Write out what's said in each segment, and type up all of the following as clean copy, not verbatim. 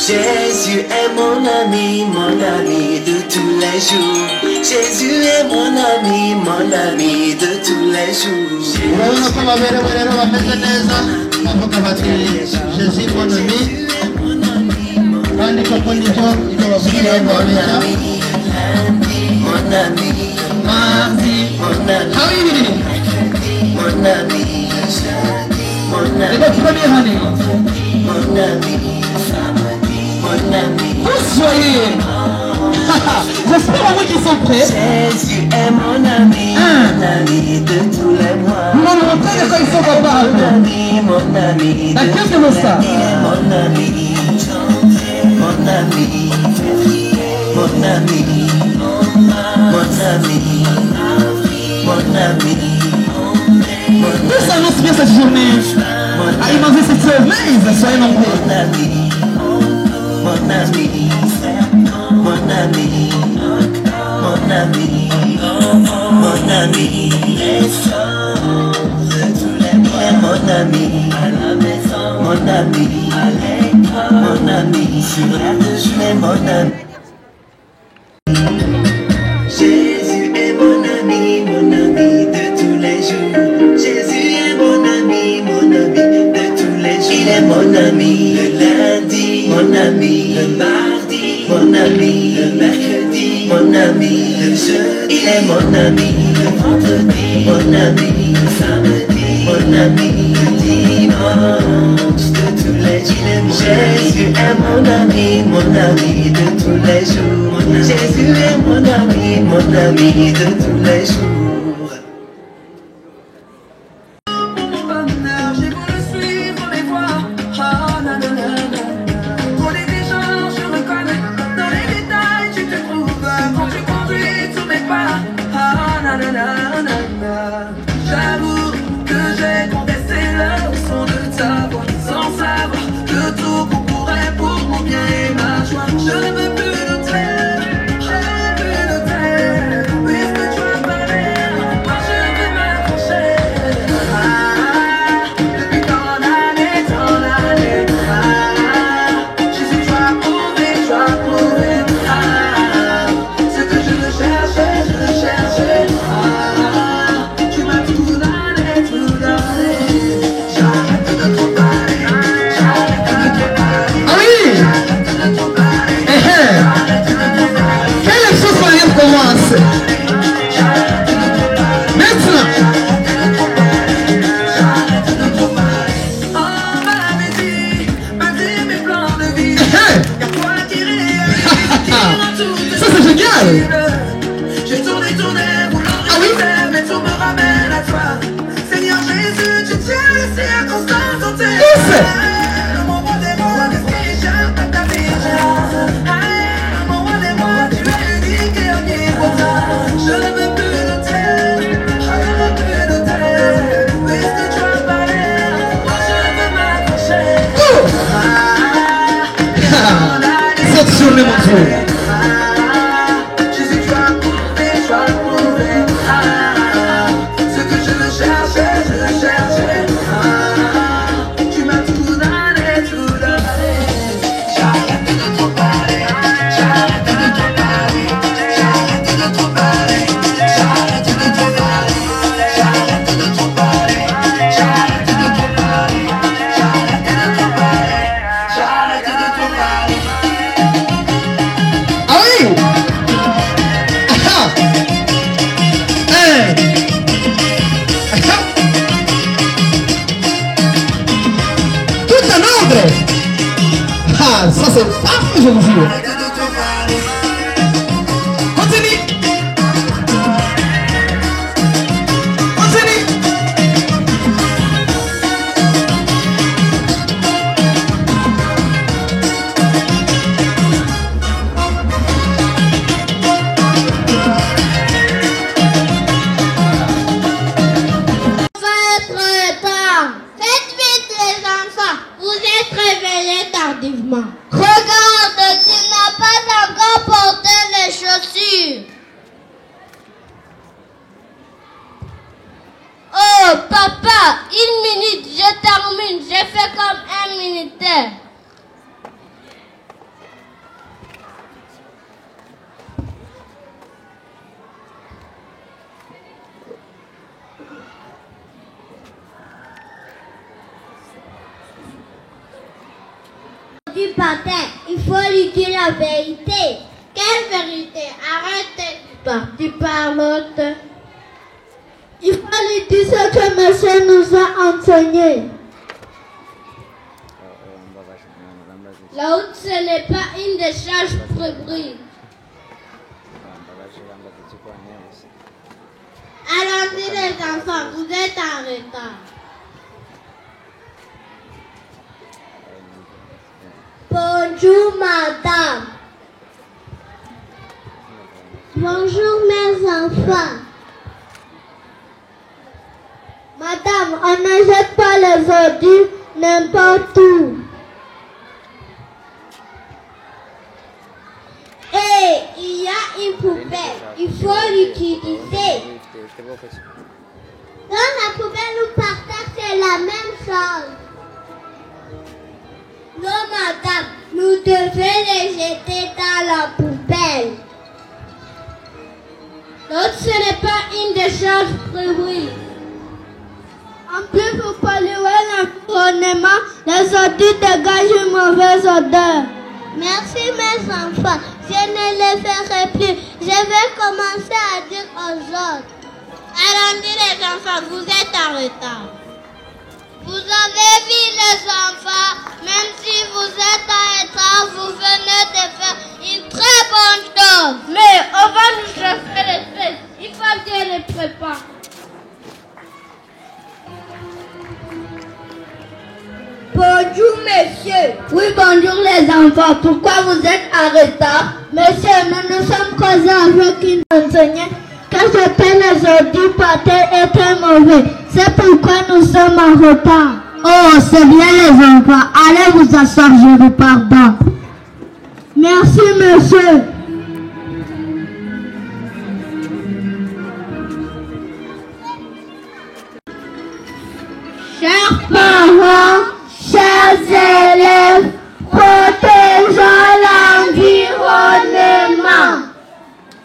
Jésus est mon ami de tous les jours. Jésus est mon ami de tous les jours. Jésus mon ami. Il est mon ami, mon ami, mardi, mon ami, mon ami, mon ami, mon ami, mon ami. Vous soyez. J'espère à vous qui sont prêts. Jésus est mon ami de tous les mois. Vous me montrez quand ils sont capables. Mon ami, dans quel de nos stars? mon ami, mon ami, mon ami, mon ami, mon ami. Plus ça annonce bien cette journée. À imaginer cette surveille, soyez nombreux. Mon ami, mon ami, mon ami, mon ami, mon ami, mon ami, à la maison, mon ami, à l'école, mon ami, sur la douche, mais mon ami. Jésus est mon ami de tous les jours. Jésus est mon ami de tous les jours. Il est mon ami le lundi, mon ami le mardi, mon ami le mercredi, mon ami le jeudi. Il est mon ami le vendredi, mon ami le samedi, mon ami le dimanche de tous les jours. Jésus est mon ami de tous les jours. Jésus est mon ami de tous les jours. J'ai voulu suivre mes voies. Ah, na, na, na, na. Pour les gens, je reconnais. Dans les détails, tu te trouves. Quand tu conduis tous mes pas. Ah, na, na, na, na, na. J'avoue que j'ai contesté le son de ta voix, sans savoir que tout concourait pour mon bien et ma joie. Je ne veux plus de terre, je ne veux plus de terre. Puisque tu as parlé, moi je veux m'accrocher. Depuis tant d'années, Jésus, tu as prouvé, ce que je cherchais, tu m'as tout donné, j'arrête de trop parler, Ah oui. Quelle chose qu'on vient de commencer. Maintenant. On m'avait dit mes plans de vie. Y'a toi qui réalise, qui rend tout de Ça c'est génial. J'ai tourné, voulant réussir, mais tout me ramène à toi. Seigneur Jésus, tu tiens laissé à constant dans tes mains. Mon roi des rois, l'esprit échappe à ta vision. Mon roi des rois, tu es unique et omnipotent. Je ne veux plus de terre, puisque tu as parlé, moi je veux m'accrocher. Cette journée mon Dieu. Jésus, tu as prouvé, ce que je cherchais, tu m'as tout donné, j'arrête de trop parler, j'arrête de trop parler, j'arrête de trop parler, j'arrête de trop parler, j'arrête de trop parler, j'arrête de trop parler, j'arrête de trop parler, j'arrête de trop parler. Ah oui. Tout en ordre. Ah, ça c'est parfait, je vous jure. Continue. Continue. Votre temps. Faites vite les enfants. Vous êtes réveillés tardivement. Regarde, tu n'as pas encore porté les chaussures. Oh, papa, 1 minute, je termine. J'ai fait comme un militaire. du patin, il faut lui dire la vérité. Quelle vérité? Arrête tu parles. Il faut lui dire ce que monsieur nous a enseigné. La route, ce n'est pas une décharge prévue. Allons-y les enfants, vous êtes en retard. Bonjour madame. Bonjour mes enfants. Madame, on ne jette pas les ordures n'importe où. Et il y a une poubelle, il faut l'utiliser. Dans la poubelle ou par terre, c'est la même chose. Non, madame, nous devons les jeter dans la poubelle. L'autre, ce n'est pas une décharge prévue. En plus, pour polluer l'environnement, les ordures dégagent une mauvaise odeur. Merci mes enfants, je ne les ferai plus. Je vais commencer à dire aux autres. Allons-y les enfants, vous êtes en retard. Vous avez vu les enfants, même si vous êtes en retard, vous venez de faire une très bonne chose. Mais on va nous chercher les fesses, il faut bien les préparer. Bonjour monsieur. Oui, bonjour les enfants. Pourquoi vous êtes en retard? Monsieur, nous nous sommes causés avec une enseignante que c'était les ordures par terre étaient mauvais. C'est pourquoi nous sommes en retard. Oh, c'est bien les enfants. Allez vous asseoir, je vous pardonne. Merci monsieur. Chers parents, chers élèves, protégeons l'environnement.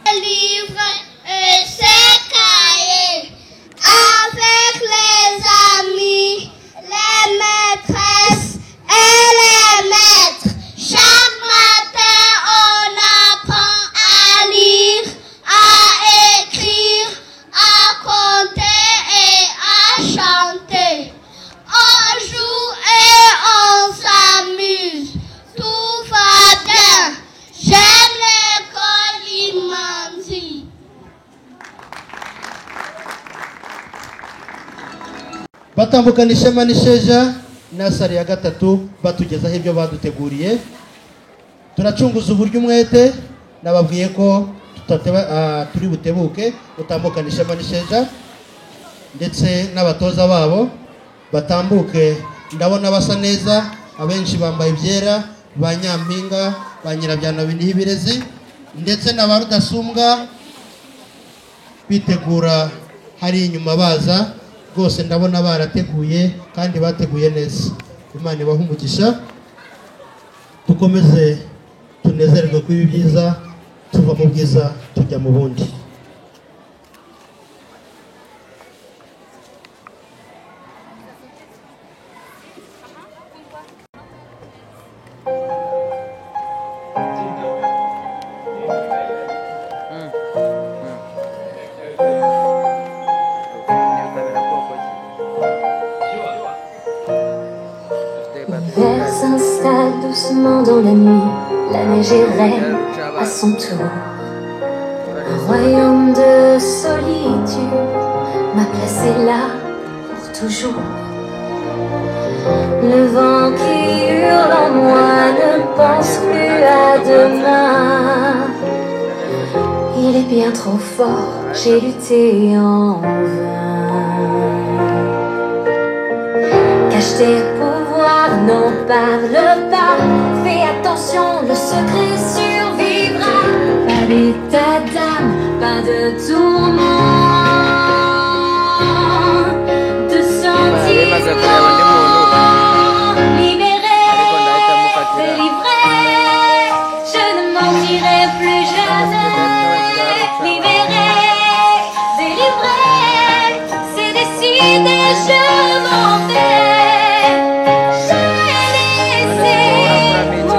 Les livres et ses cahiers, avec les amis, les maîtresses et les maîtres. Chaque matin, on apprend à lire, à écrire, à compter et à chanter. On joue et on s'amuse, tout va bien. J'aime l'école Imanzi. batambukana ishema n'isheja nasari ya gatatu batugezaho ibyo baduteguriye. Turacunguza uburyo umwete, nababwiye ko turi butebuke utambukana ishema n'isheja, ndetse n'abatoza babo batambuke. Ndabona basa neza, abenshi bambaye ibyera, ba Nyampinga, ba Nyirabyano biniho ibirezi, ndetse na ba Rudasumbwa bitegura hari inyuma baza. Rwose ndabona barateguye kandi bateguye neza. Imana ibahe umugisha, dukomeze tunezererwe ku ibi byiza, tuva mu bwiza tujya mu bundi. L'hiver s'installe doucement dans la nuit, la neige est reine à son tour. Un royaume de solitude m'a placé là pour toujours. Le vent qui hurle en moi ne pense plus à demain. Il est bien trop fort, j'ai lutté en vain. Cache tes pouvoirs, n'en parle pas. Fais attention, le secret survivra. Pas d'état d'âme, pas de tourment, de sentiments. Libéré, délivré, je ne mentirai plus jamais. Libéré, délivré, c'est décidé, je m'en vais. J'ai laissé mon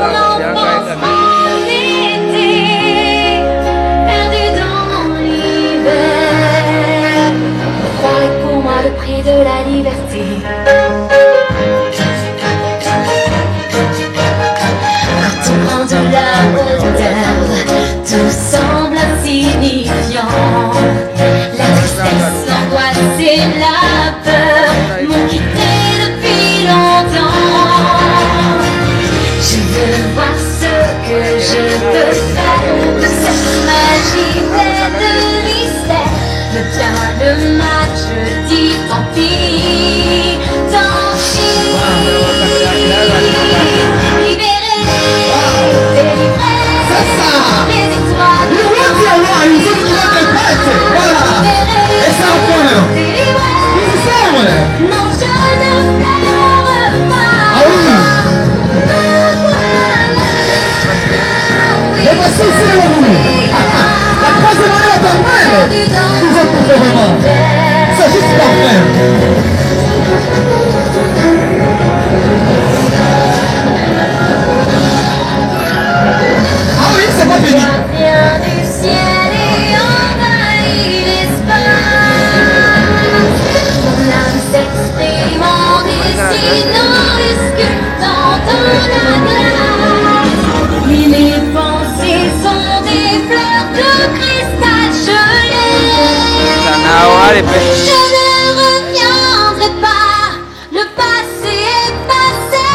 Allez, Je ne reviendrai pas, le passé est passé.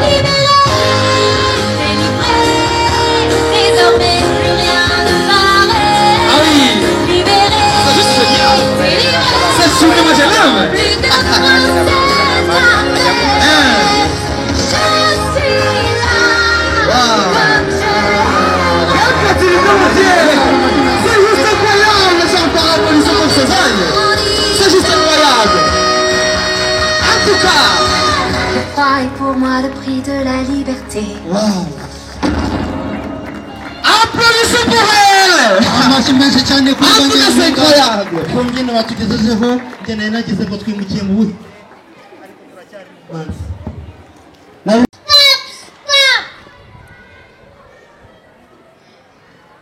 Libéré, délivré, désormais plus rien ne paraît. Ah oui. Libéré, C'est juste le dire. délivré, C'est sûr que moi je l'aime. plus de princesse après. Je suis là, comme je C'est juste incroyable, Jean-Pierre Applaudissez pour Césagne. C'est juste incroyable. En tout cas. Le froid est pour moi le prix de la liberté. Wow. Applaudissez pour elle. amashyi menshi cyane kuri En tout cas, c'est incroyable. ku mbyino batugejejeho njye nari nagize ngo twimukiye mu buhe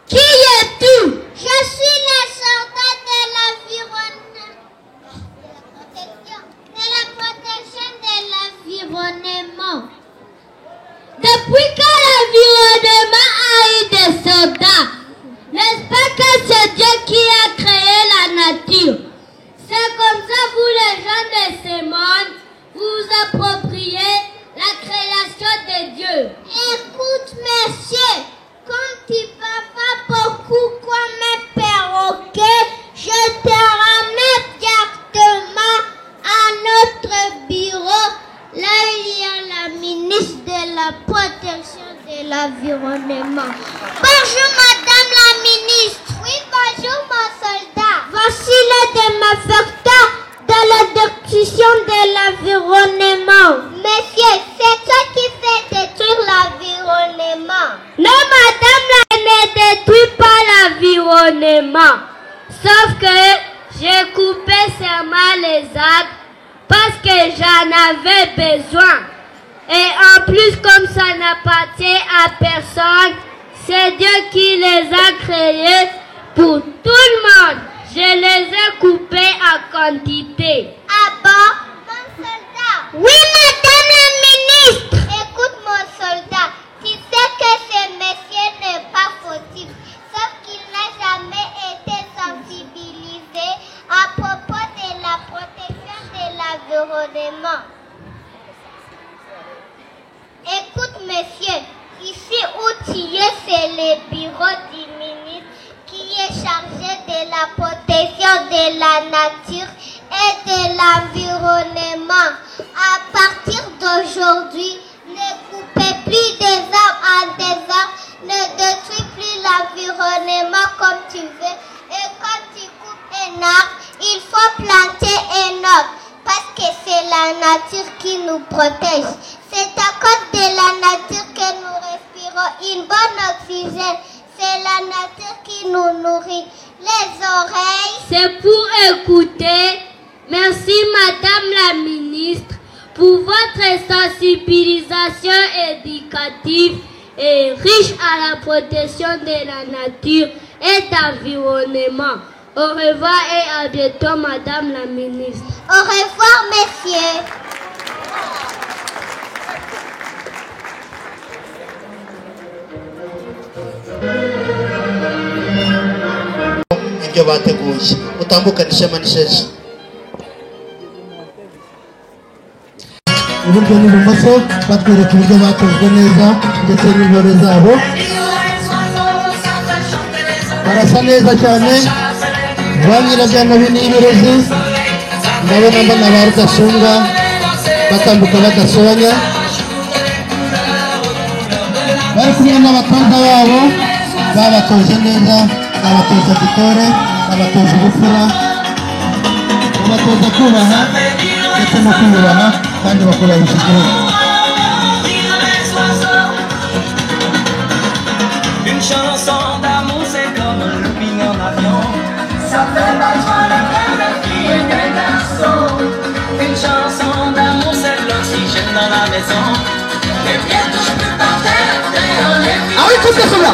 Qui es-tu? Je suis le soldat de protection de l'environnement. Depuis que l'environnement a eu des soldats, n'est-ce pas que c'est Dieu qui a créé la nature? C'est comme ça, vous les gens de ce monde, vous appropriez la création de Dieu. Écoute, monsieur, quand tu parles beaucoup comme un perroquet, je te ramène directement à notre bureau. Là, il y a la ministre de la protection de l'environnement. Bonjour, madame la ministre. Oui, bonjour, mon soldat. Voici le désinfectant de la destruction de l'environnement. Monsieur, c'est toi qui fais détruire l'environnement. Non, madame, ne détruit pas l'environnement. Sauf que j'ai coupé seulement les arbres parce que j'en avais besoin. Et en plus, comme ça n'appartient à personne, c'est Dieu qui les a créés pour tout le monde. Je les ai coupés à quantité. Ah bon, mon soldat? Oui, madame la ministre. Écoute, mon soldat, tu sais que ce monsieur n'est pas fautif, sauf qu'il n'a jamais été sensibilisé à propos de la protection de l'environnement. Écoute, monsieur, ici où tu es, c'est le bureau du ministre qui est chargé de la protection de la nature et de l'environnement. À partir d'aujourd'hui, ne coupez plus des arbres en désordre, ne détruis plus l'environnement comme tu veux. Et quand tu coupes un arbre, il faut planter un autre. Parce que c'est la nature qui nous protège. C'est à cause de la nature que nous respirons une bonne oxygène. C'est la nature qui nous nourrit. Les oreilles, c'est pour écouter. Merci, madame la ministre, pour votre sensibilisation éducative et riche à la protection de la nature et d'environnement. Au revoir et à bientôt, madame la ministre. Au revoir, messieurs. ibyo bateguye utambukane ishema n'isheja iburyo n'ibumoso batwereka uburyo batojwe neza ndetse n'intore zabo barasa neza cyane ba nyirabyano b'inibirezi ndabona mbona ba rudasumbwa batambuka badasobanya bari kumwe n'abatoza babo babatoje neza babatoza gitore babatoza ubupfura babatoza kubaha ndetse no kwiyubaha kandi bakubahisha igihugu. Une chanson d'amour c'est comme le ping en avion. Ça fait pas joie la femme qui est un garçon. Une chanson d'amour c'est l'oxygène dans la maison. Et bientôt je peux partir derrière les filles. Ah oui, tout ça là.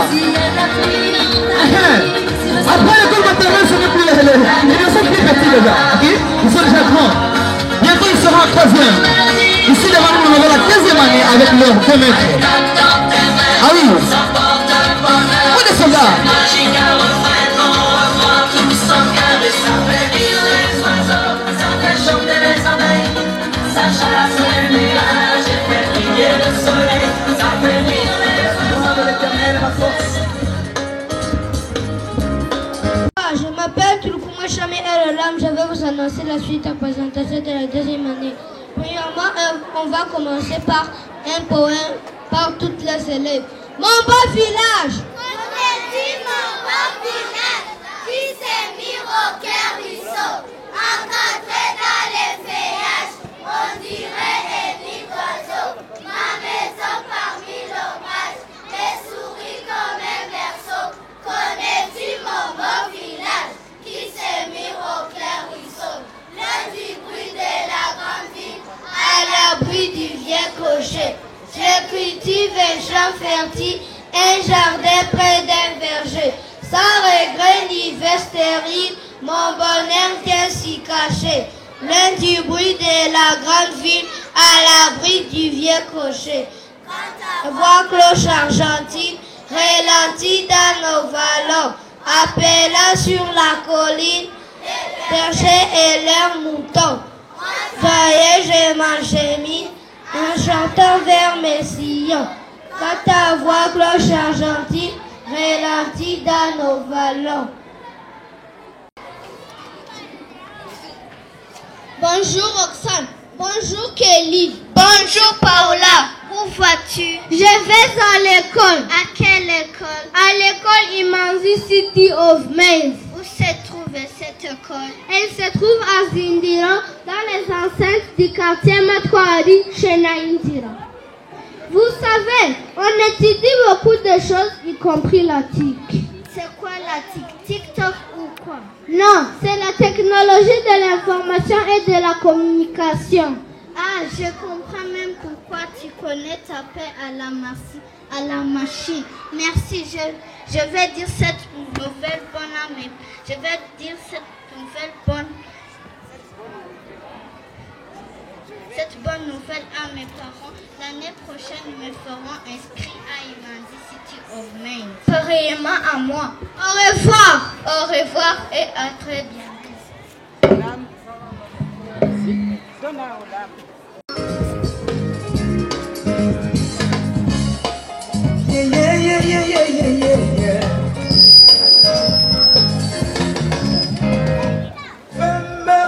Après l'école maternelle, ce n'est plus les élèves. Ils ne sont plus petits les gars, ok? Ils sont déjà grands. Bientôt ils seront en troisième. Ici devant nous, on aura la 15e année avec leurs 2 maîtres. Ah oui. Où est les soldats? annoncer la suite à présentation de la deuxième année. Premièrement, on va commencer par un poème par toutes les élèves. Mon beau village! On est dit mon beau village qui s'est mis au cœur du seau, encadré dans les feuillages, on dirait des nids d'oiseaux. Ma maison parmi l'orage, les souris comme un berceau. Connais-tu mon beau village qui s'est mis au clair ruisseau, loin du bruit de la grande ville, à l'abri du vieux cocher. Je cultive un champ fertile, un jardin près d'un verger. Sans regret ni hiver stérile, mon bonheur vient s'y cacher. Loin du bruit de la grande ville, à l'abri du vieux cocher. Quand ta voix cloche argentine ralentit dans nos vallons, appelant sur la colline bergers et leurs moutons. Voyez, je m'enchemine en chantant vers mes sillons. Quand ta voix cloche argentine ralentit dans nos vallons. Bonjour Roxane. Bonjour Kelly. Bonjour Paola. Où vas-tu? Je vais à l'école. À quelle école? À l'école Imanzi City of Mainz. Où se trouve cette école? Elle se trouve à Zindira, dans les enceintes du quartier Matouari, chez Naïndira. Vous savez, on étudie beaucoup de choses, y compris la TIC. C'est quoi la TIC? TikTok ou quoi? Non, c'est la technologie de l'information et de la communication. Ah, je comprends même pourquoi tu connais taper à la machine. Merci, je vais dire cette nouvelle bonne à mes... Je vais dire cette nouvelle bonne... Cette bonne nouvelle à mes parents. L'année prochaine, ils me feront inscrire à Imanzi City of Mainz. Pareillement à moi. Au revoir. Au revoir et à très bientôt.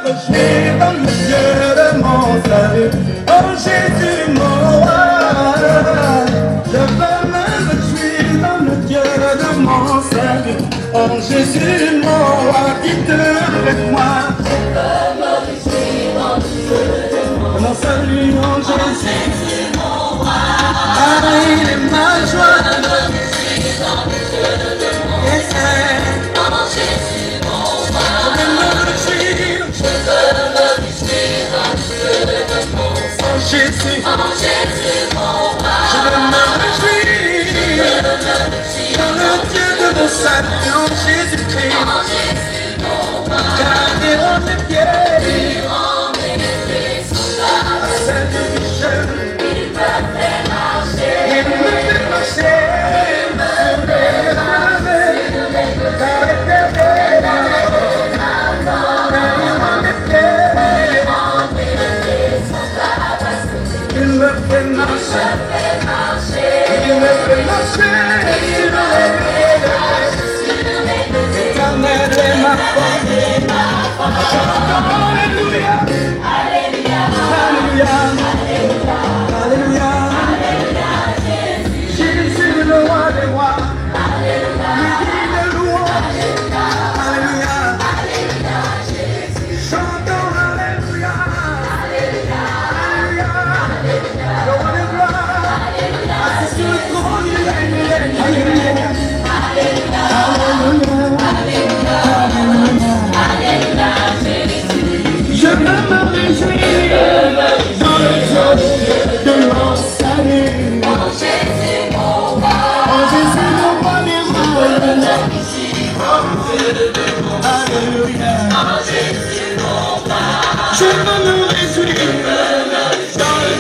Je vais dans le Dieu de mon salut, oh Jésus mon roi. Je veux me réjouir dans le Dieu de mon salut, oh Jésus mon roi, quitte avec moi. Je veux me réjouir dans le Dieu de mon salut, oh Jésus mon roi. Ah, il est ma joie de me réjouir dans le Dieu de mon salut, oh Jésus mon roi. Je veux me réjouir. Jésus, mon roi, je veux me réjouir dans le Dieu de mon salut, en Jésus-Christ, car il rend mes pieds sous la selle du Michel, il me fait marcher sur les navets, car l'éternel rend mes pieds. Il me fait marcher, il me fait marcher sur les nuées. L'éternel est ma force, j'entends alléluia, alléluia, alléluia, alléluia, Jésus le roi des rois, lui dit de louange, alléluia, chantons alléluia, alléluia, le roi des gloires, assis sur le trône, il règne, alléluia, alléluia, alléluia, je veux me réjouir dans le Dieu de mon salut, oh Jésus mon roi, oh Jésus mon roi des rois, alléluia, oh Jésus mon roi, je veux me réjouir dans le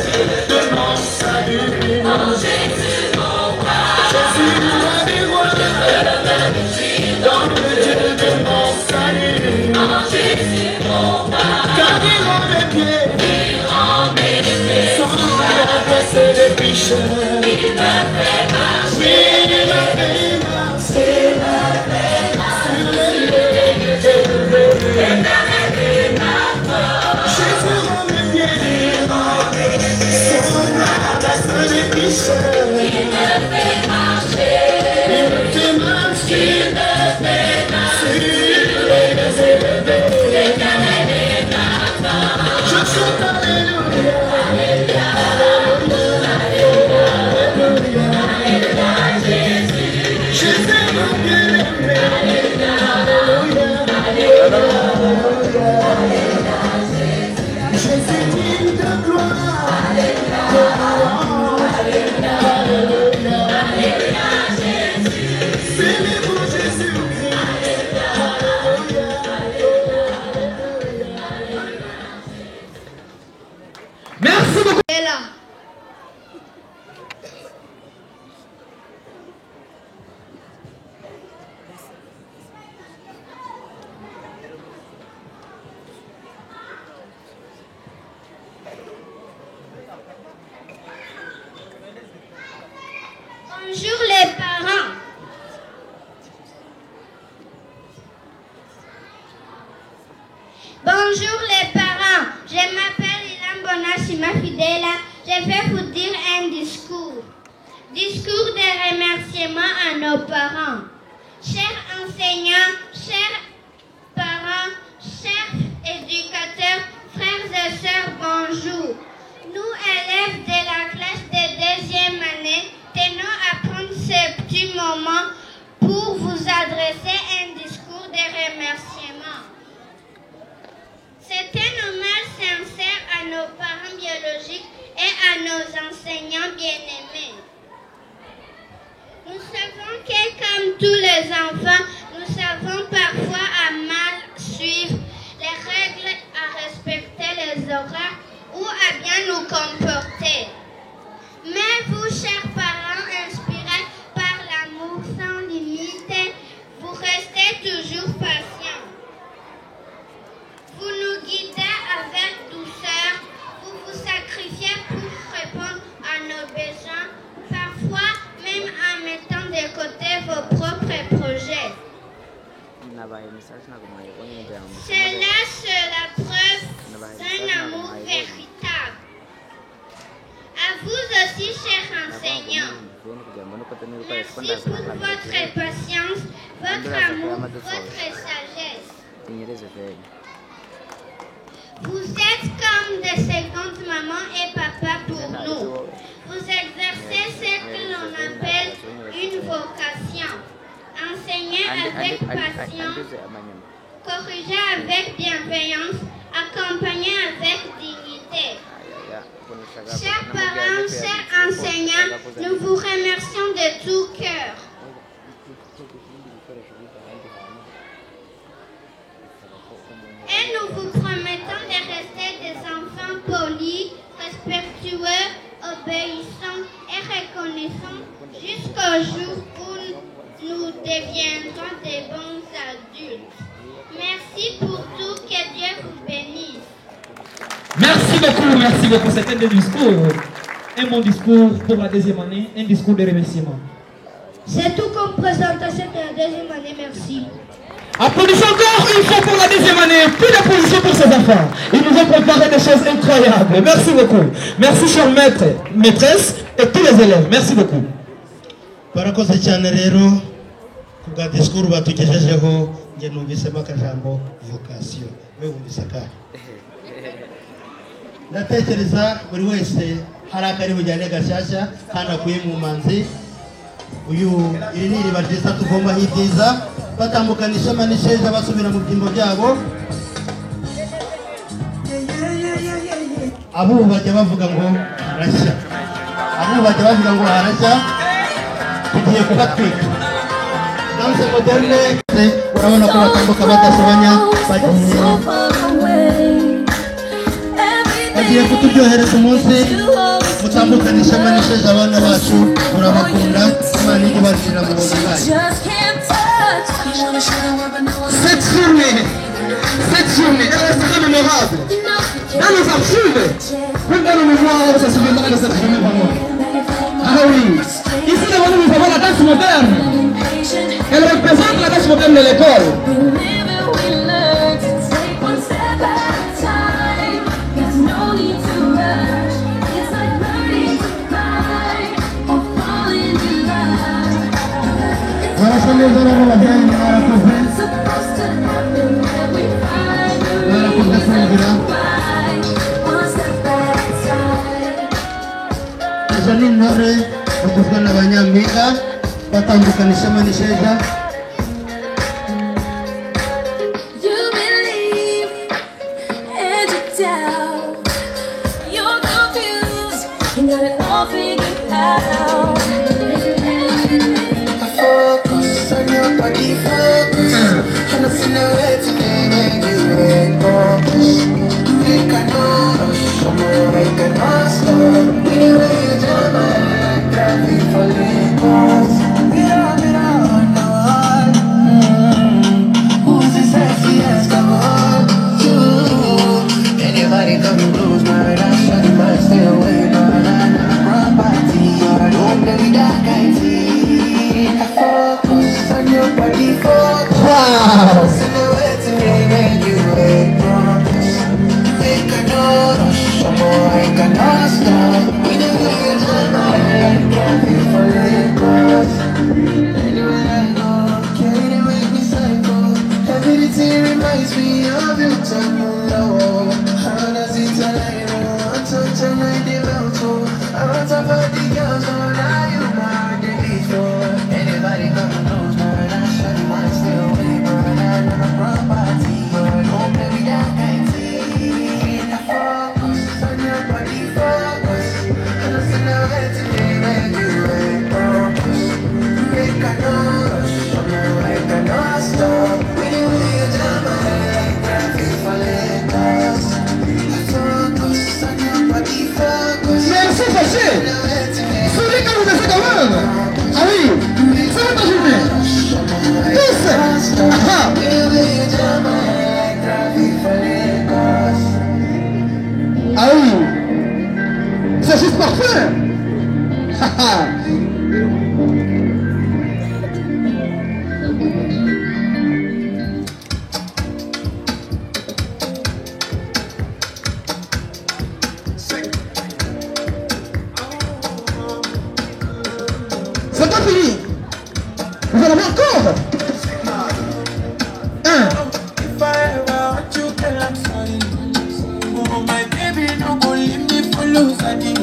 Dieu de mon salut, oh Jésus mon roi, Jésus le roi des rois, je veux me réjouir dans le Dieu de mon salut, oh Jésus mon roi, car il rend mes pieds, sans renverser les pécheurs, il me fait marcher, il me fait marcher, sur les nuées. ça serait les clichés. Il me fait marcher. Il me fait marcher. Il me fait marcher. Les élevés. L'éternel est ma force. Je chante alléluia. Alléluia. Alléluia. Alléluia. Jésus. Jésus mon bien-aimé. Alléluia. Alléluia. Alléluia. Jésus digne de gloire. Alléluia. Alléluia. Alléluia. Alléluia. Jésus. Célébrons Jésus-Christ. Alléluia. Merci beaucoup. Elle est là. Bonjour les parents. Bonjour les parents. Je m'appelle Ilan Bonashima Fidela. Je vais vous dire un discours. Discours de remerciement à nos parents. Chers enseignants, chers parents, chers éducateurs, frères et sœurs, bonjour. Nous, élèves de la classe de deuxième année, tenons à prendre ce petit moment pour vous adresser un discours de remerciement. C'est un hommage sincère à nos parents biologiques et à nos enseignants bien-aimés. Nous savons que comme tous les enfants, nous savons parfois à mal suivre les règles, à respecter les horaires ou à bien nous comporter. Mais vous, chers parents, inspirés par l'amour sans limite, vous restez toujours patients. Vous nous guidez avec douceur, vous vous sacrifiez pour répondre à nos besoins, parfois même en mettant de côté vos propres projets. Cela, c'est la preuve d'un amour véritable. À vous aussi, chers enseignants, merci pour votre patience, votre amour, votre sagesse. Vous êtes comme des secondes mamans et papas pour nous. Vous exercez ce que l'on appelle une vocation. Enseignez avec patience, corrigez avec bienveillance, accompagnez avec dignité. Chers parents, chers enseignants, nous vous remercions de tout cœur. Et nous vous promettons de rester des enfants polis, respectueux, obéissants et reconnaissants jusqu'au jour où nous deviendrons des bons adultes. Merci pour tout, que Dieu vous bénisse. Merci beaucoup. C'était un discours. Un bon discours pour la deuxième année, un discours de remerciement. C'est tout comme présentation de la deuxième année, merci. Applaudissons encore une fois pour la deuxième année. Plus d'applaudissements pour ces enfants. Ils nous ont préparé des choses incroyables. Merci beaucoup. Merci, chers maîtres, maîtresses et tous les élèves. Merci beaucoup. barakoze cyane rero ku bwa disikuru batugejejeho nge numvisemo akajambo vocation we wumvise akahe ndatekereza buri wese hari akari bujyane gashyashya kandi akuye mu manzi iri ni iriba ryiza tuvombaho ibyiza batambukana ishema n'isheja basubira mu byimbo byabo abo bajya bavuga ngo harashya tugiye kubatwika danse moderne urabona ko batambuka badasobanya bagiye kuturyohereza umunsi mutambukana ishema n'isheja abana bacu urabakunda imana ijye ibagirira mu buntu bwayo. Cette journée, elle restera mémorable. Dans nos archives, même dans nos mémoires, on se souviendra de cette journée vraiment. Ah oui, ici devant nous, nous avons la danse moderne. Elle représente la danse moderne de l'école. supposed to happen when we finally one step at a time. Izo ni intore baguzwa n'abanyampinga batandukana ishema n'isheja. You believe and you doubt. You're confused, you got it all figured out. Focus on your body, focus. And I see no way today when you ain't focus. We cannot rush, come on, we cannot stop. Anyway, you jump like traffic for Lagos. Get up on the wall. Who's the sexiest of all? You. Anybody coming close, my eyes shut, might stay away, but I'm property. Don't let me die, can't see. Focus on your body, focus. Wow! In the way to me when you ain't focus. We cannot rush, we cannot stop. We know you just like can't be for Lagos. Anywhere I go, can't even make me psycho. Everything reminds me of you, Tamulo. How does it align? I'm such a night devout. I'm on top of the girls, but now you mind the before. Anybody coming close, man, I shut my still away, but I'm not a property. But don't let me down, can't see. I focus on your body, focus. And I see no way today when you ain't focus. We cannot rush, we cannot stop. We know you jump like traffic for Lagos. I focus on your body, focus. Merci, Fachê. Celui que vous êtes quand même. Ah oui. Ça va t'ajouter. Tous. Ah. Ah oui. C'est juste parfait. Haha. C'est pas fini. Vous en avez encore. Un. If I ever hurt you, girl, I'm sorry. Oh, my baby, no go leave me for lose again.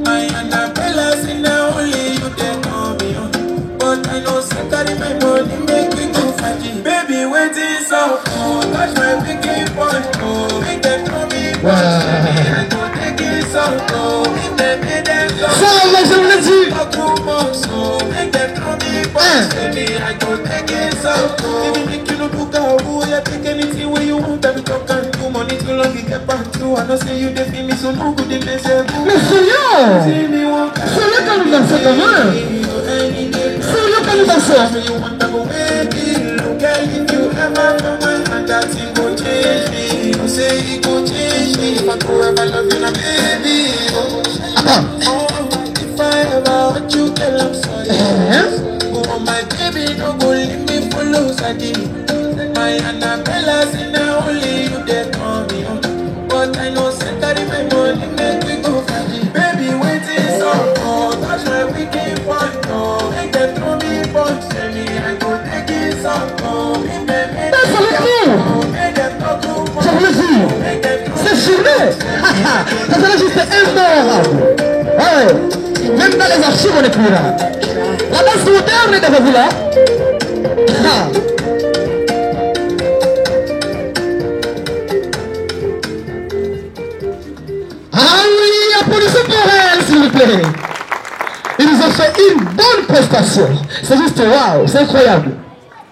My Annabella say now only you they know me. But I know somebody my money make me go fighting. Baby, waiting so cool. Touch my biggie point, oh. Make them throw me back. I go take it so cool. If they made them so Ça, là, je vous l'ai dit. make them throw me back. Baby, I go take it so cool. Baby, make you no book out. Who you take anything where you want. Every talk and do money too long, you get back to. I know say you dey feel me so no good in the same. Mais sérieux. Sérieux quand nous dansons quand même. Sérieux quand nous dansons. You want to go baby, look at if you ever from my hand that thing go change me. You say it go change me. If I go ever love you, now baby. Oh, if I ever hurt you, girl, I'm sorry. Oh, my baby, no go leave me for lose again. My Annabella say now only you they call me. But I know somebody my money make me go for it. Baby, waiting so cold. Touch my wicked point, oh. Make them throw me punch, tell me I go take it so cold. Make them talk too much. Je vous le dis. C'est filmé. Ça serait juste imparable. Ouais. Même dans les archives, on est plus là. La danse moderne est devant vous là. Ah. Ah oui, applaudissez pour elle, s'il vous plaît. Ils nous ont fait une bonne prestation. C'est juste waouh, c'est incroyable.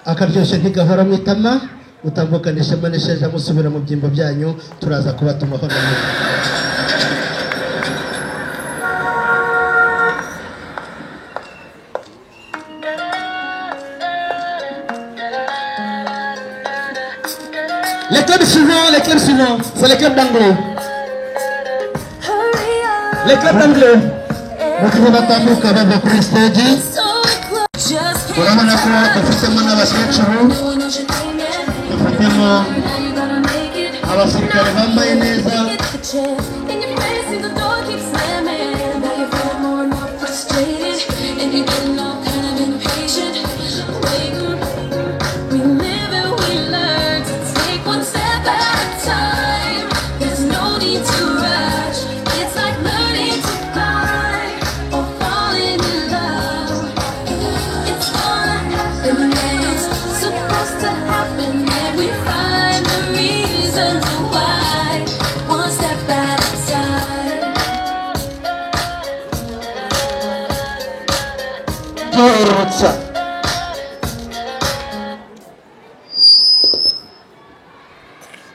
Akaryoshye ntigahora mu itama utambukana ishema n'isheja musubira mu byimbo byanyu turaza kubatumaho na mwe. Les clubs suivants, c'est les clubs d'anglais. Les clubs d'anglais. Bakuru batambuka bava kuri stage urabona ko dufitemo n'abakecuru dufitemo abasirikare bambaye neza Forza.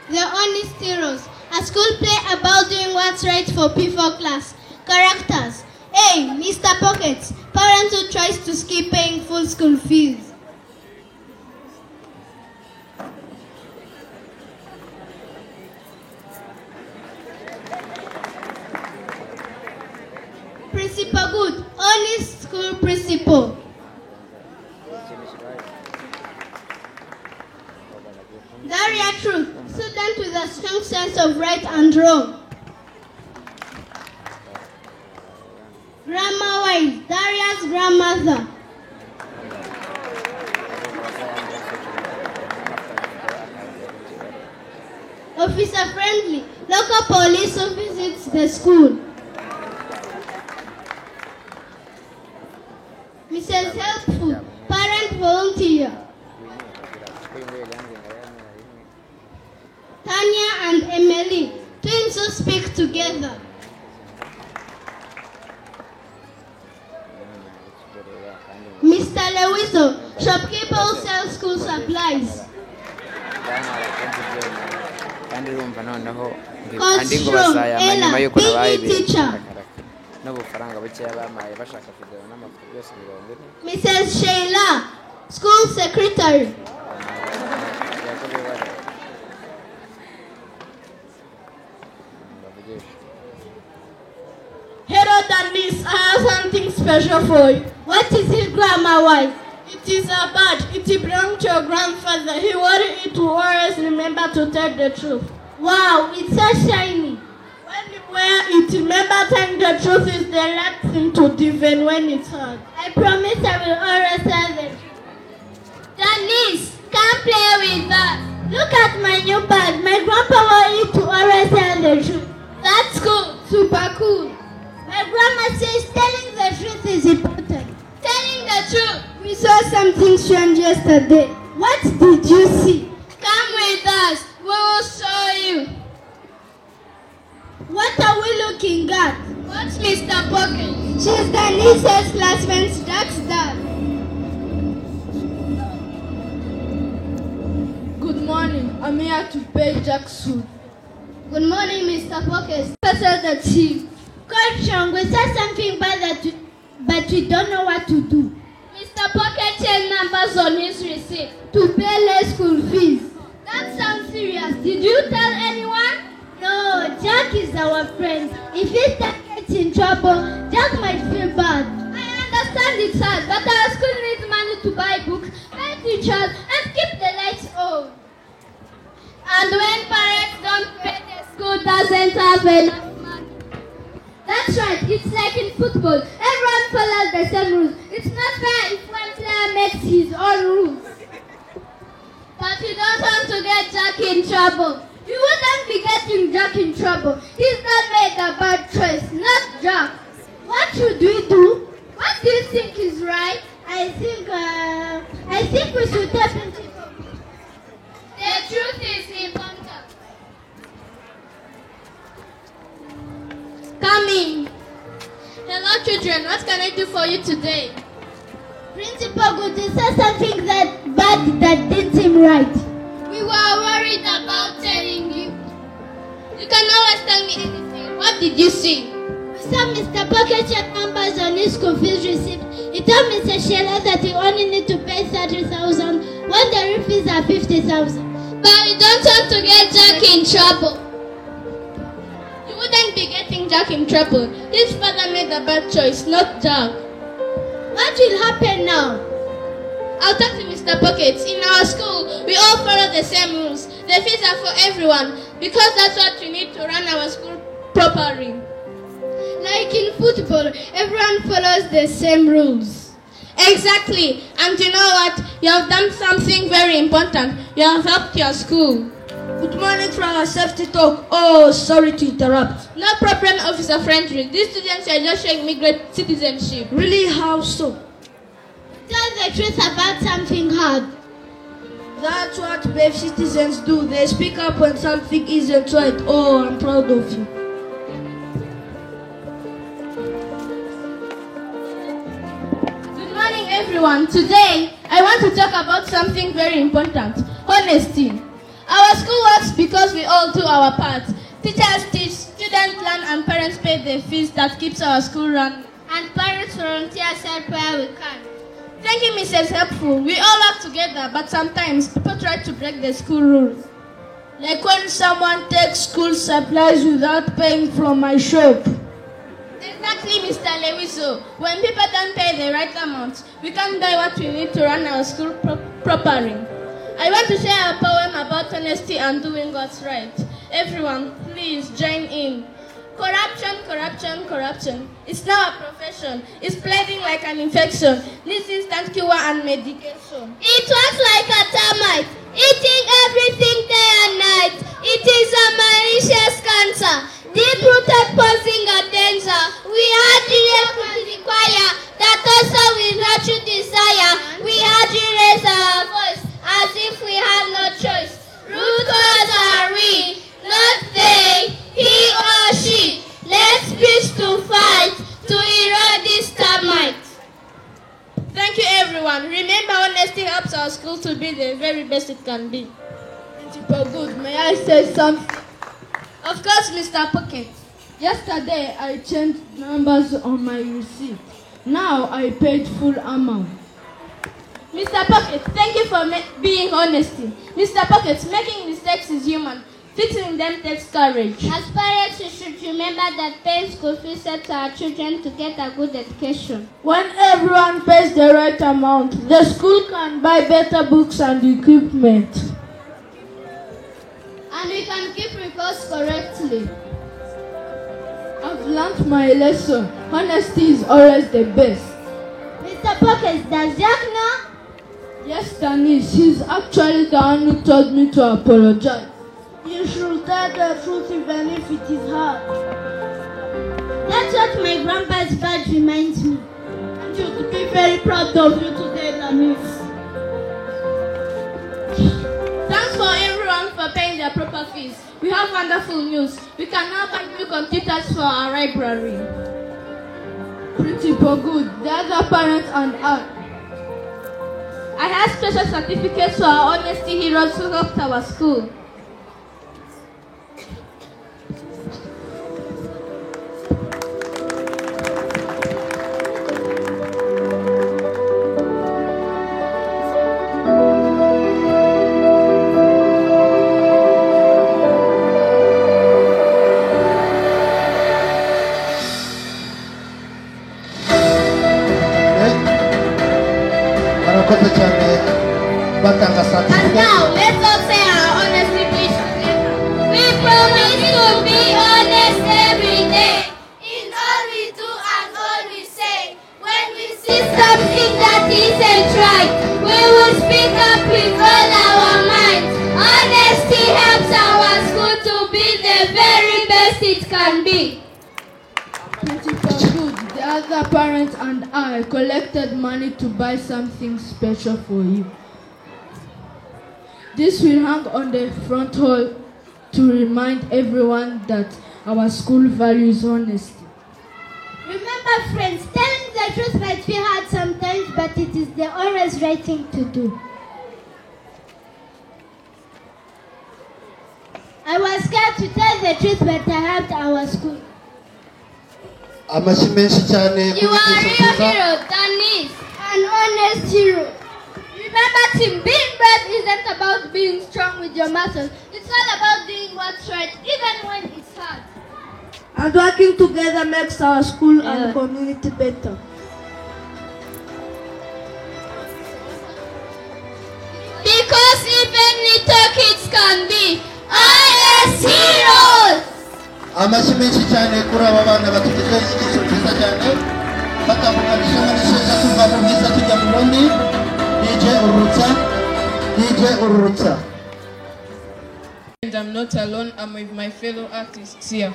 The Honest Heroes, a school play about doing what's right for P4 class. Characters: A. Mr. Pockets, parent who tries to skip paying full school fees. Principal Good, honest school principal. Daria Truth, student with a strong sense of right and wrong. Grandma Wise, Daria's grandmother. Officer Friendly, local police who visits the school. Mrs. Helpful, parent volunteer. Tanya and Emily, twins who speak together. Mr. Lewiso, shopkeeper who sells school supplies. Coach Strong, Ella, PE teacher. Mrs. Sheila, school secretary. Hello, Denise, I have something special for you. What is it, Grandma Wise? It is a badge. It belonged to your grandfather. He wanted it to always remember to tell the truth. Wow, it's so shiny. When you wear it, remember telling the truth is the last thing to divine when it's hard. I promise I will always tell the truth. Denise, come play with us. Look at my new badge. My grandpa wanted it to always tell the truth. That's cool. Super cool. My grandma says telling the truth is important. Telling the truth. We saw something strange yesterday. What did you see? Come with us. We will show you. What are we looking at? What's Mr. Pocket? She's Denise's classmate, Jack's dad. Good morning. I'm here to pay Jack's food. Good morning, Mr. Pocket. Special the chief. Coach Chong, we said something bad but we don't know what to do. Mr. Pocket changed numbers on his receipt to pay less school fees. That sounds serious. Did you tell anyone? No, Jack is our friend. If he gets in trouble, Jack might feel bad. I understand it's hard, but our school needs money to buy books, pay teachers, and keep the lights on. And when parents don't pay, the school doesn't have enough. That's right, it's like in football. Everyone follows the same rules. It's not fair if one player makes his own rules. But you don't want to get Jack in trouble. You wouldn't be getting Jack in trouble. He's not made a bad choice, not Jack. What should we do? What do you think is right? I think we should tap into it. The truth is important. Come in. Hello, children. What can I do for you today? Principal Good, you said something that bad that didn't seem right. We were worried about telling you. You can always tell me anything. What did you see? We saw Mr. Pocket check numbers on his school fees receipt. He told Mr. Sheila that he only need to pay 30,000 when the real fees are 50,000. But you don't want to get Jack in trouble. You wouldn't be getting Jack in trouble. His father made a bad choice, not Jack. What will happen now? I'll talk to Mr. Pockets. In our school, we all follow the same rules. The fees are for everyone because that's what we need to run our school properly. Like in football, everyone follows the same rules. Exactly. And you know what? You have done something very important. You have helped your school. Good morning for our safety talk. Oh, sorry to interrupt. No problem, Officer Friendly. These students are just showing me great citizenship. Really? How so? Tell the truth about something hard. That's what brave citizens do. They speak up when something isn't right. Oh, I'm proud of you. Good morning, everyone. Today, I want to talk about something very important, honesty. Our school works because we all do our part. Teachers teach, students learn, and parents pay the fees that keeps our school running. And parents volunteer help where we can. Thank you, Mrs. Helpful. We all work together, but sometimes people try to break the school rules. Like when someone takes school supplies without paying from my shop. Exactly, Mr. Lewiso. When people don't pay the right amount, we can't buy what we need to run our school properly. I want to share a poem about honesty and doing what's right. Everyone, please join in. Corruption, corruption, corruption. It's now a profession. It's spreading like an infection. Needs instant cure and medication. It works like a termite, eating everything day and night. It is a malicious cancer, deep-rooted posing a danger. We urgently require that also with not your desire. We urgently raise our voice as if we have no choice. Root cause are we, not they, he or she. Let's preach to fight to erode this termite. Thank you, everyone. Remember, honesty helps our school to be the very best it can be. Principal Good, may I say something? Of course, Mr. Pocket. Yesterday, I changed numbers on my receipt. Now, I paid full amount. Mr. Pocket, thank you for being honesty. Mr. Pocket, making mistakes is human. Fixing them takes courage. As parents, we should remember that paying school fees helps our children to get a good education. When everyone pays the right amount, the school can buy better books and equipment. And we can keep reports correctly. I've learned my lesson. Honesty is always the best. Mr. Pocket, does Jack know? Yes, Tanis. He's actually the one who told me to apologize. You should tell the truth even if it is hard. That's what my grandpa's badge reminds me. And you to be very proud of you today, Tanis. Thanks for everyone for paying their proper fees. We have wonderful news. We can now buy new computers for our library. Principal Good, the other parents and I have special certificates for our honesty heroes who helped our school. And now, let's all say our honesty wish together. We promise to be honest every day. In all we do and all we say. When we see something that isn't right, we will speak up with all our might. Honesty helps our school to be the very best it can be. Principal Good, the other parents and I collected money to buy something special for you. This will hang on the front hall to remind everyone that our school values honesty. Remember, friends, telling the truth might feel hard sometimes, but it is the always right thing to do. I was scared to tell the truth, but I helped our school. amashyi menshi cyane You are a real hero, Tanis, an honest hero. Remember, team, being brave isn't about being strong with your muscles. It's all about doing what's right, even when it's hard. And working together makes our school and community better. Because even little kids can be honest heroes. amashyi menshi cyane kuri aba bana batugejeho inyigisho nziza cyane batandukanye ishema n'isheja tuva mu bwiza tujya mu bundi. DJ Ururutsa. And I'm not alone, I'm with my fellow artists here.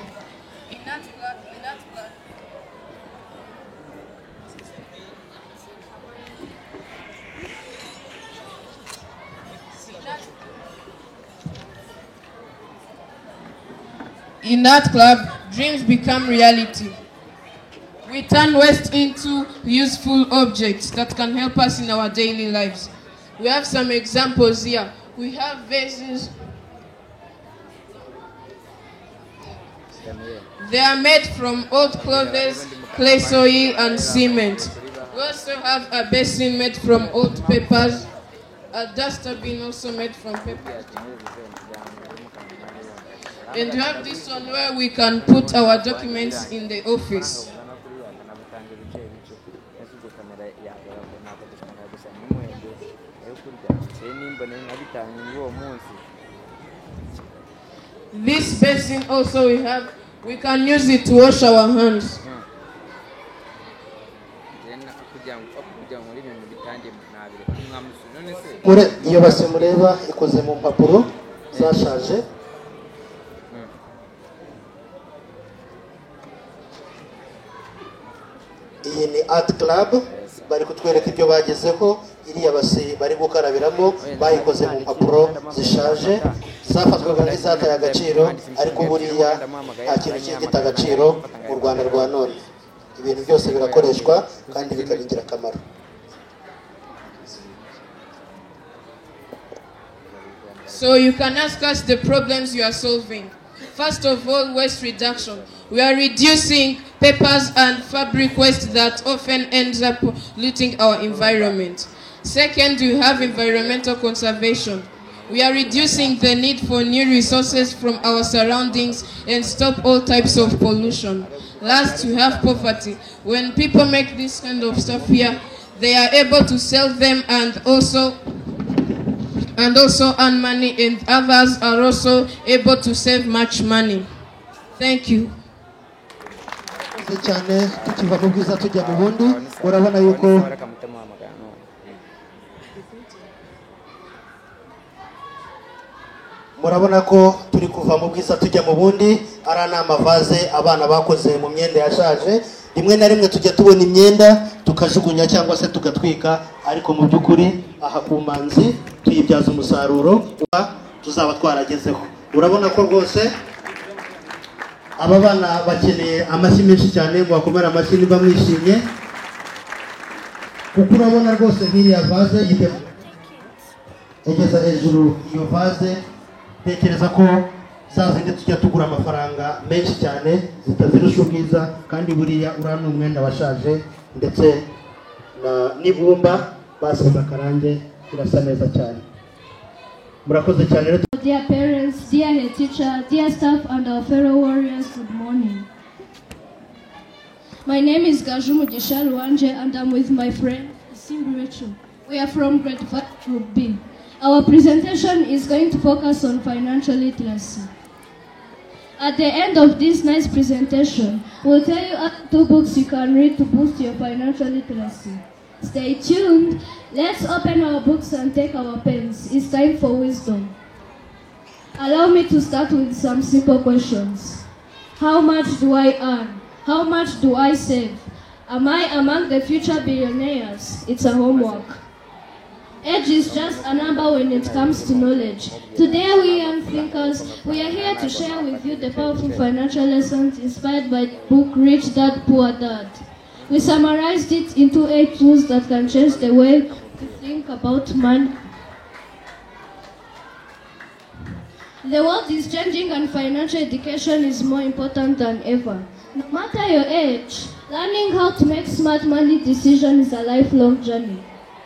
In Art Club, dreams become reality. we turn waste into useful objects that can help us in our daily lives. We have some examples here. We have vases. They are made from old clothes, clay soil, and cement. We also have a basin made from old papers, a duster bin also made from paper. And we have this one where we can put our documents in the office. This basin also we can use it to wash our hands. Iyo base mureba ikoze mu mpapuro zashaje. Iyi ni art club bari kutwereka ibyo bagezeho. Iriya base bari gukarabiramo bayikoze mu mpapuro zishaje zafatwaga nk'izataye agaciro, ariko buriya nta kintu kigita agaciro mu Rwanda rwa none. Ibintu byose birakoreshwa kandi bikagira akamaro. So you can ask us the problems you are solving. First of all, waste reduction. We are reducing papers and fabric waste that often ends up polluting our environment. Second, we have environmental conservation. We are reducing the need for new resources from our surroundings and stop all types of pollution. Last, we have poverty. When people make this kind of stuff here, they are able to sell them and also earn money, and others are also able to save much money. Thank you. Cyane tukiva mu bwiza tujya mu bundi, urabona yuko murabona ko turi kuva mu bwiza tujya mu bundi. Ara ni amavaze abana bakoze mu myenda yashaje. Rimwe na rimwe tujya tubona imyenda tukajugunya cyangwa se tugatwika, ariko mu by'ukuri aha ku Manzi tuyibyaza umusaruro tuzaba twaragezeho. Urabona ko rwose aba bana bakeneye amashyi menshi cyane, ngo bakomere amashyi niba mwishimye, kuko urabona rwose nk'iriya vaze igeza hejuru. Iyo vaze tekereza ko zazindi tujya tugura amafaranga menshi cyane zitazirusha ubwiza, kandi buriya urana umwenda washaje ndetse n'ibumba basize akarange birasa neza cyane. Murakoze cyane rero. Dear parents, dear head teacher, dear staff and our fellow warriors, good morning. My name is Gaju Mugisha Luanje and I'm with my friend Simbi Rachel. We are from grade 5 group B. Our presentation is going to focus on financial literacy. At the end of this nice presentation, we'll tell you 2 books you can read to boost your financial literacy. Stay tuned. Let's open our books and take our pens. It's time for wisdom. Allow me to start with some simple questions. How much do I earn? How much do I save? Am I among the future billionaires? It's a homework. Age is just a number when it comes to knowledge. Today, we young thinkers, we are here to share with you the powerful financial lessons inspired by the book Rich Dad, Poor Dad. We summarized it into 8 tools that can change the way you think about money. The world is changing and financial education is more important than ever. No matter your age, learning how to make smart money decisions is a lifelong journey.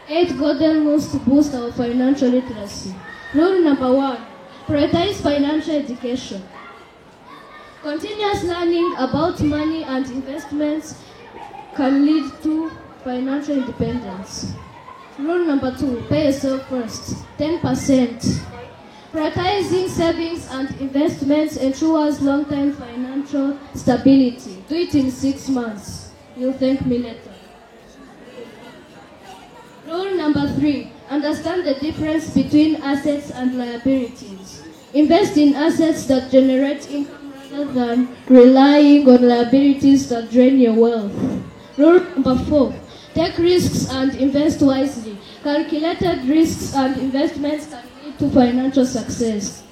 8 golden rules to boost our financial literacy. Rule number 1, prioritize financial education. Continuous learning about money and investments can lead to financial independence. Rule number 2, pay yourself first, 10%. Prioritizing savings and investments ensures long-term financial stability. Do it in 6 months. You'll thank me later. Rule number 3, understand the difference between assets and liabilities. Invest in assets that generate income rather than relying on liabilities that drain your wealth. Rule number 4, take risks and invest wisely. Calculated risks and investments can lead to financial success.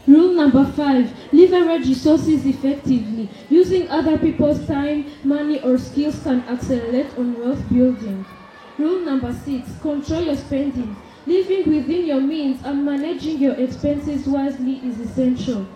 Rule number 5, leverage resources effectively. Using other people's time, money, or skills can accelerate on wealth building. Rule number 6, control your spending. Living within your means and managing your expenses wisely is essential.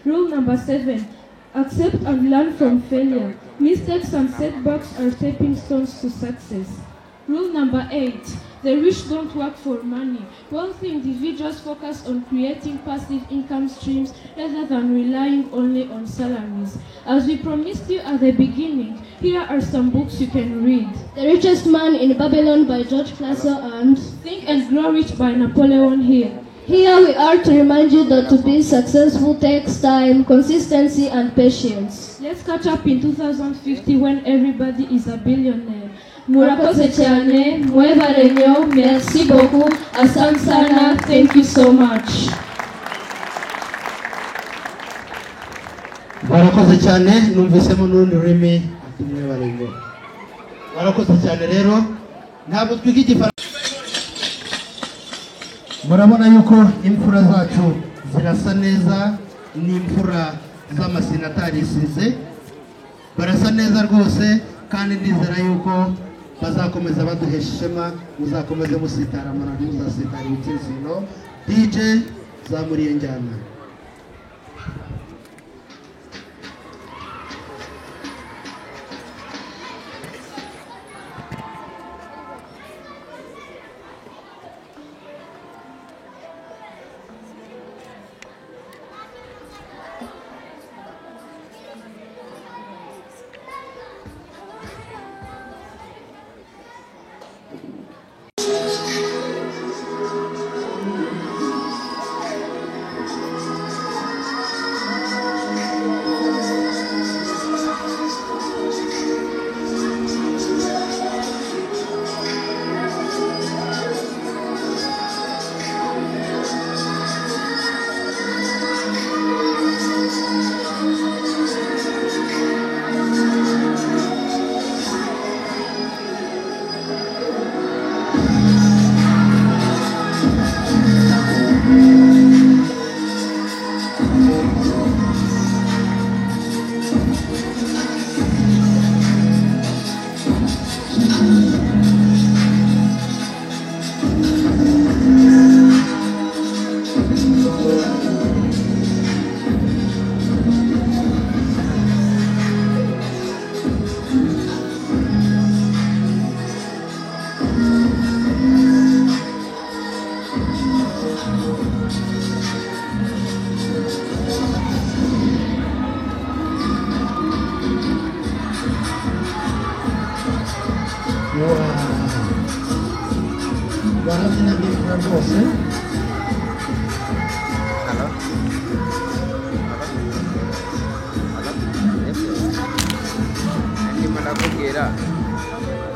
Rule number 7, accept and learn from failure. Mistakes and setbacks are stepping stones to success. Rule number 8, the rich don't work for money. Wealthy individuals focus on creating passive income streams rather than relying only on salaries. As we promised you at the beginning, here are some books you can read. The Richest Man in Babylon by George Clason and Think and Grow Rich by Napoleon Hill. Here we are to remind you that to be successful takes time, consistency, and patience. Let's catch up in 2050 when everybody is a billionaire. Murakoze cyane, mwebare nnyo, merci beaucoup, asante sana, thank you so much. barakoze cyane, numvisemo n'urundi rurimi ati mwebare nnyo. Barakoze cyane rero, ntabwo twiga igifaransa. Murabona yuko imfura zacu zirasa neza, ni imfura z'amasenatari isize, barasa neza rwose, kandi ndizera yuko bazakomeza baduhesha ishema, muzakomeze musitara amarari, muzasitara ibitsitsino. DJ zamuriye njyana.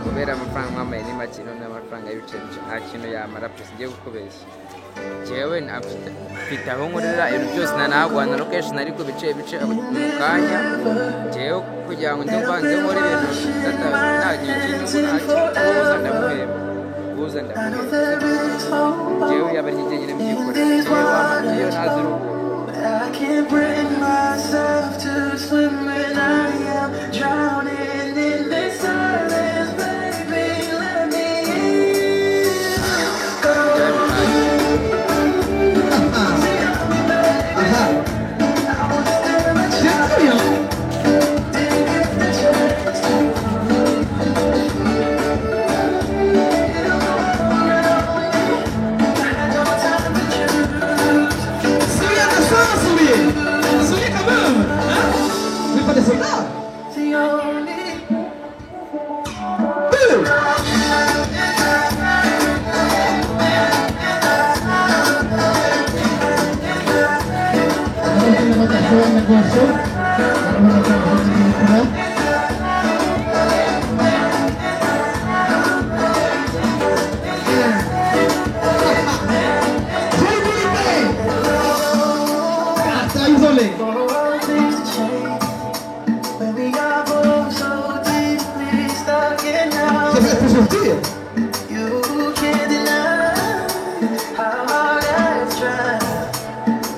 kubera amafaranga mwambaye ni make none amafaranga y'ibiceri nta kintu yamara pesi ngiye kukubeshya jewe mfite aho nkorera ibintu byose nanahagwana location ariko bice mu kanya jewe kugira ngo mbanze nkore ibintu nta kintu uza ndamuhemba jewe yaba ari njye nyine mbyikorera jewe ntazi urugo I can't bring myself to swim when I am drowning in this silence, baby, let me in.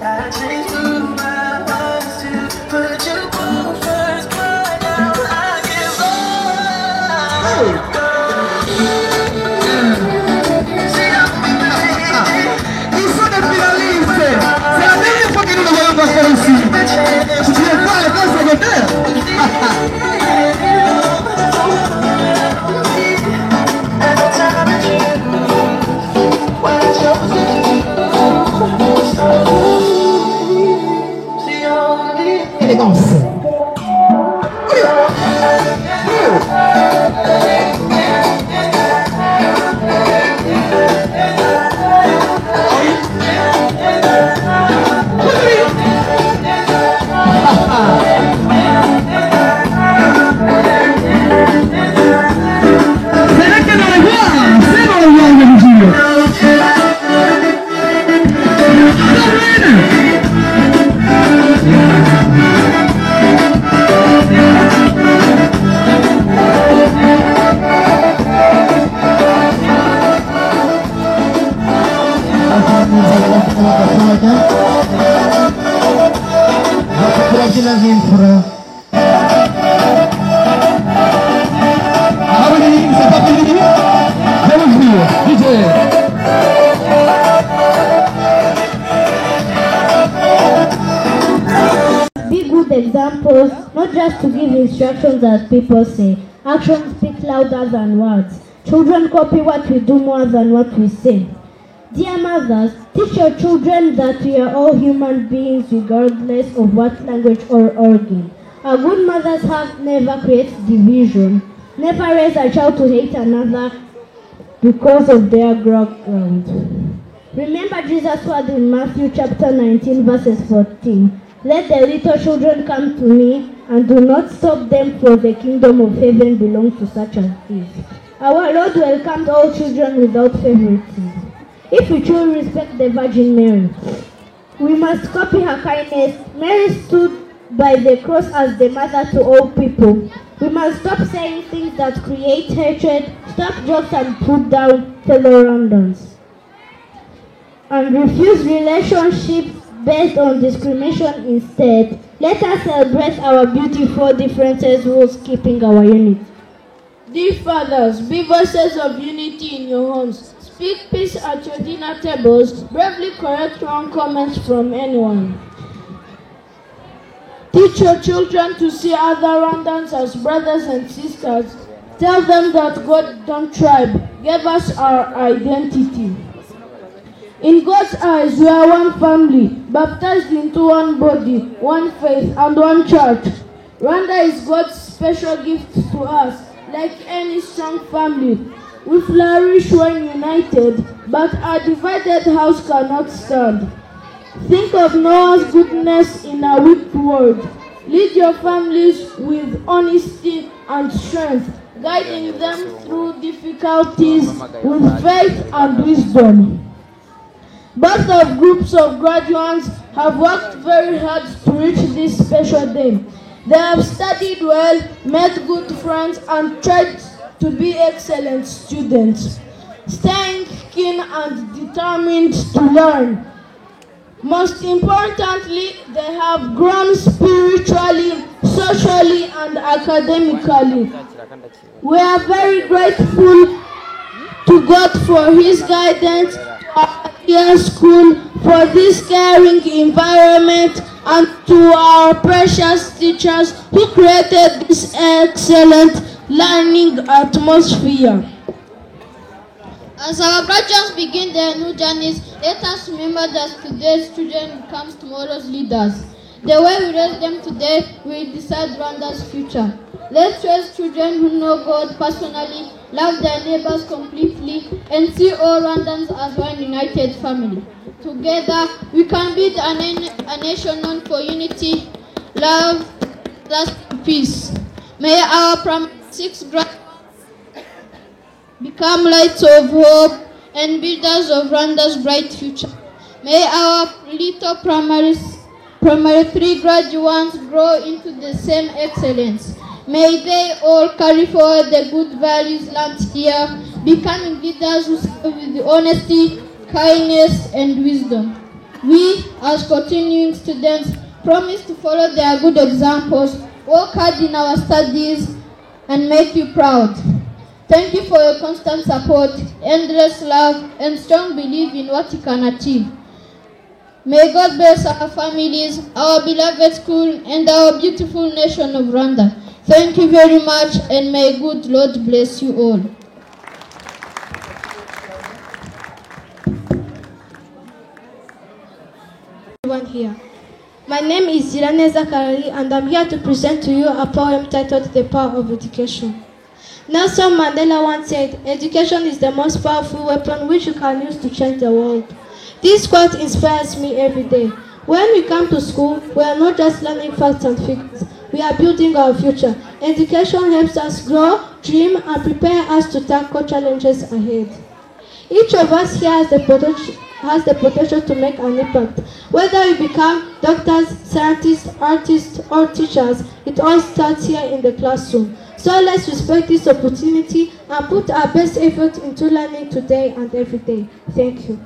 I changed the Ils sont des finalistes. C'est la dernière fois que nous les voyons encore ici. Tu n'es pas à l'école secondaire. Élégance. Be good examples, not just to give instructions as people say. Actions speak louder than words. Children copy what we do more than what we say. Dear mothers, teach your children that we are all human beings regardless of what language or origin. A good mother's heart never creates division. Never raise a child to hate another because of their background. Remember Jesus' word in Matthew chapter 19 verses 14. Let the little children come to me and do not stop them, for the kingdom of heaven belongs to such as these. Our Lord welcomed all children without favoritism. If we truly respect the Virgin Mary, we must copy her kindness. Mary stood by the cross as the mother to all people. We must stop saying things that create hatred, stop jokes and put down fellow Rwandans, and refuse relationships based on discrimination instead. Let us celebrate our beautiful differences whilst keeping our unity. Dear fathers, be voices of unity in your homes. Speak peace at your dinner tables. Bravely correct wrong comments from anyone. Teach your children to see other Rwandans as brothers and sisters. Tell them that God don't tribe gave us our identity. In God's eyes, we are one family, baptized into one body, one faith, and one church. Rwanda is God's special gift to us. Like any strong family, we flourish when united, but a divided house cannot stand. Think of Noah's goodness in a weak world. Lead your families with honesty and strength, guiding them through difficulties with faith and wisdom. Both of groups of graduates have worked very hard to reach this special day. They have studied well, made good friends, and tried to be excellent students, staying keen and determined to learn. Most importantly, they have grown spiritually, socially, and academically. We are very grateful to God for His guidance, our dear school, for this caring environment, and to our precious teachers who created this excellent learning atmosphere. As our graduates begin their new journeys, let us remember that today's children become tomorrow's leaders. The way we raise them today will decide Rwanda's future. Let's raise children who know God personally, love their neighbors completely, and see all Rwandans as one united family. Together, we can build a nation known for unity, love, trust, and peace. May our primary 6 graduates become lights of hope and builders of Rwanda's bright future. May our little primary 3 graduates grow into the same excellence. May they all carry forward the good values learned here, becoming leaders who serve with honesty, kindness, and wisdom. We, as continuing students, promise to follow their good examples, work hard in our studies, and make you proud. Thank you for your constant support, endless love, and strong belief in what you can achieve. May God bless our families, our beloved school, and our beautiful nation of Rwanda. Thank you very much, and may good Lord bless you all. Everyone here. My name is Ziraneza Karali, and I'm here to present to you a poem titled The Power of Education. Nelson Mandela once said, "Education is the most powerful weapon which you can use to change the world." This quote inspires me every day. When we come to school, we are not just learning facts and figures. We are building our future. Education helps us grow, dream, and prepare us to tackle challenges ahead. Each of us here has the potential to make an impact. Whether we become doctors, scientists, artists, or teachers, it all starts here in the classroom. So let's respect this opportunity and put our best effort into learning today and every day. Thank you.